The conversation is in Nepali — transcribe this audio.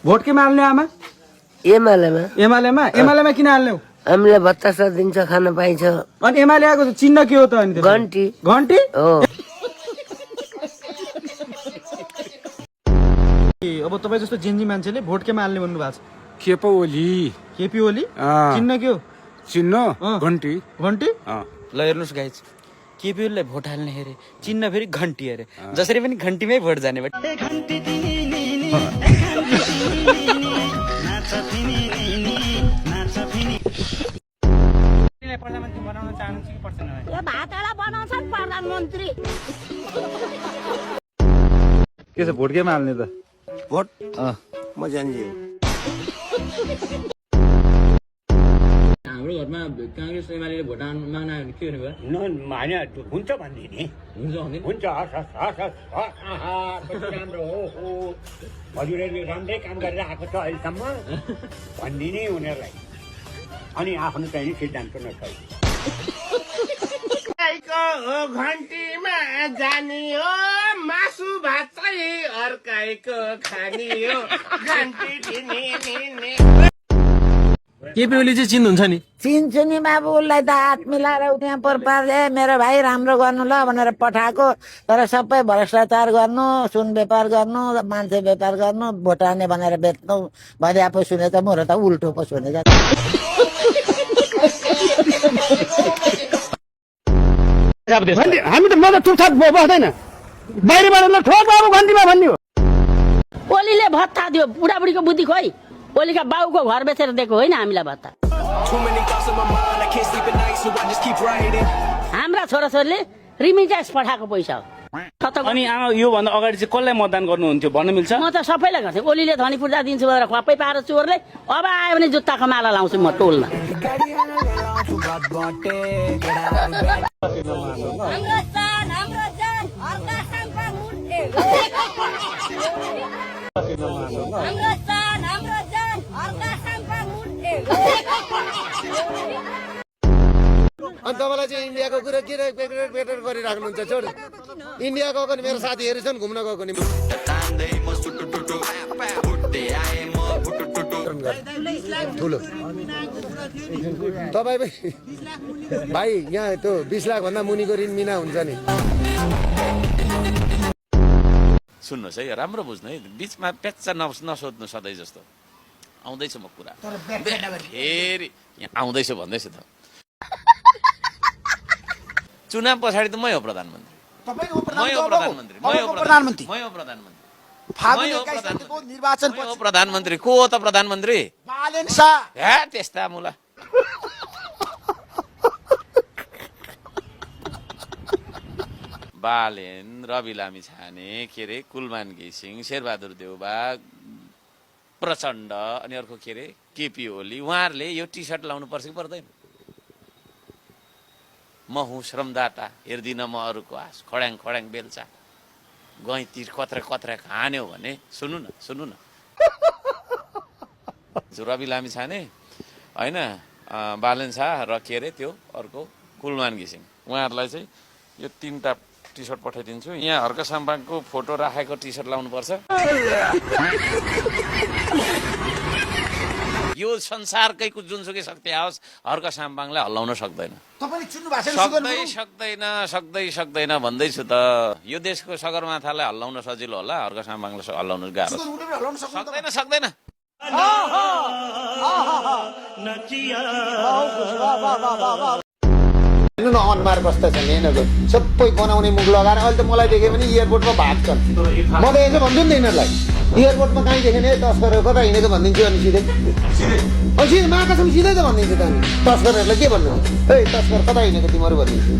भोट केमा हाल्ने आमा? एमालेमा एमालेमा? एमालेमा किन हाल्ने हो? हामीले भत्ता दिन्छ, खान पाइन्छ। अनि एमाले आएको चिन्ह के हो त अनि? घन्टी। घन्टी हो। अब तपाईँ जस्तो जेन्जी मान्छेले भोट केमा हाल्ने भन्नु भएको छ? केपी ओली। केपी ओली? चिन्ह के हो? चिन्ह घन्टी। घन्टी? ल हेर्नुहोस् गाइज, केपी ओलीलाई भोट हाल्ने अरे, चिन्ह फेरि घन्टी अरे। जसरी पनि घन्टीमै भोट जाने भए प्रधानमन्त्री बनाउन चाहनुहुन्छ कि पर्दैन? यो भातडा बनाउँछन् प्रधानमन्त्री। के छ भोट केमा हाल्ने त? भोट म जान्छु। हाम्रो घरमा काङ्ग्रेस एमाले भोट माग्न आयो भने के हुने भयो? हुन्छ भनिदिने हुन्छ राम्रो हो हजुरहरूले राम्रै काम गरेर आएको छ अहिलेसम्म भनिदिने उनीहरूलाई अनि आफ्नो चाहिँ सिद्धान्त नछाइ घन्टीमा जाने हो मासु भात चाहिँ अर्काइको खाने हो घन्टी दिने केपी ओली चाहिँ चिन्नुहुन्छ नि? चिन्छु नि बाबु, उसलाई त हात मिलाएर त्यहाँ परपारले मेरो भाइ राम्रो गर्नु ल भनेर पठाएको, तर सबै भ्रष्टाचार गर्नु, सुन व्यापार गर्नु, मान्छे व्यापार गर्नु, भोटाने भनेर बेच्नु भने पो सुने त म त उल्टो पो सुने। हामी त म त चुपचाप बस्दैन बाहिरबाट ठोक बाबु घन्टीमा भन्ने हो। ओलीले भत्ता दियो, बुढाबुढीको बुद्धि खोइ। ओलीका बाउको घर बेचेर दिएको होइन हामीलाई भत्ता। हाम्रा छोराछोरीले रिमिटेन्स पठाएको पैसा हो। अनि योभन्दा अगाडि चाहिँ कसलाई मतदान गर्नुहुन्थ्यो भन्नु मिल्छ? म त सबैलाई गर्थेँ। ओलीले धनी पूर्जा दिन्छु भनेर खप्पै पाएर चोरले, अब आयो भने जुत्ताको माला लाउँछु म टोलमा। अनि तपाईँलाई चाहिँ इन्डियाको कुरा के बेटर गरिराख्नुहुन्छ? छोड, इन्डिया गएको नि मेरो साथीहरू छन् घुम्न गएको नि। ठुलो तपाईँ भाइ यहाँ त्यो 20 लाख भन्दा मुनिको ऋण मिना हुन्छ नि। सुन्नुहोस् है, राम्रो बुझ्नु है, बिचमा प्याच्चा नसोध्नु सधैँ जस्तो। आउँदैछु म कुरा फेरि यहाँ आउँदैछु भन्दैछु त। चुनाव पछाडि त मै हो प्रधानमन्त्री, मै हो प्रधानमन्त्री। को हो त प्रधानमन्त्री? हे त्यस्ता मुला बालेन, रवि लामी छाने, के अरे कुलमान घिसिङ, शेरबहादुर देउबा, प्रचण्ड, अनि अर्को के अरे केपी ओली, उहाँहरूले यो टी सर्ट लाउनु पर्छ कि पर्दैन? म हुँ श्रमदाता, हेर्दिनँ म अरूको आश, खड्याङ खड्याङ बेल्चा गैँतिर कत्रा कत्रा हान्यो भने सुन्नु न रवि लामी छाने होइन, बालेन शाह र के अरे त्यो अर्को कुलमान घिसिङ, उहाँहरूलाई चाहिँ यो 3टा टी सर्ट पठाइदिन्छु। यहाँ हर्क साम्बाङको फोटो राखेको टी सर्ट लाउनुपर्छ। यो संसारकै जुनसुकै शक्ति आओस् हर्क साम्बाङलाई हल्लाउन सक्दैन। सक्दैन भन्दैछु त। यो देशको सगरमाथालाई हल्लाउन सजिलो होला, हर्क साम्बाङलाई हल्लाउन गाह्रो। सक्दैन। हेर्नु न अनुहार कस्तो छ यिनीहरूको, सबै बनाउने मुख लगाएर। अहिले त मलाई देख्यो भने एयरपोर्टमा भाग्छन्। म त यसो भन्छु नि त यिनीहरूलाई, एयरपोर्टमा कहीँ देखेँ नि तस्करहरू कता हिँडेको भनिदिन्छु। अनि सिधै महाकसम सिधै त भनिदिन्छु त। अनि तस्करहरूलाई के भन्नु? ए तस्कर कता हिँडेको तिमीहरू भनिदिन्छु।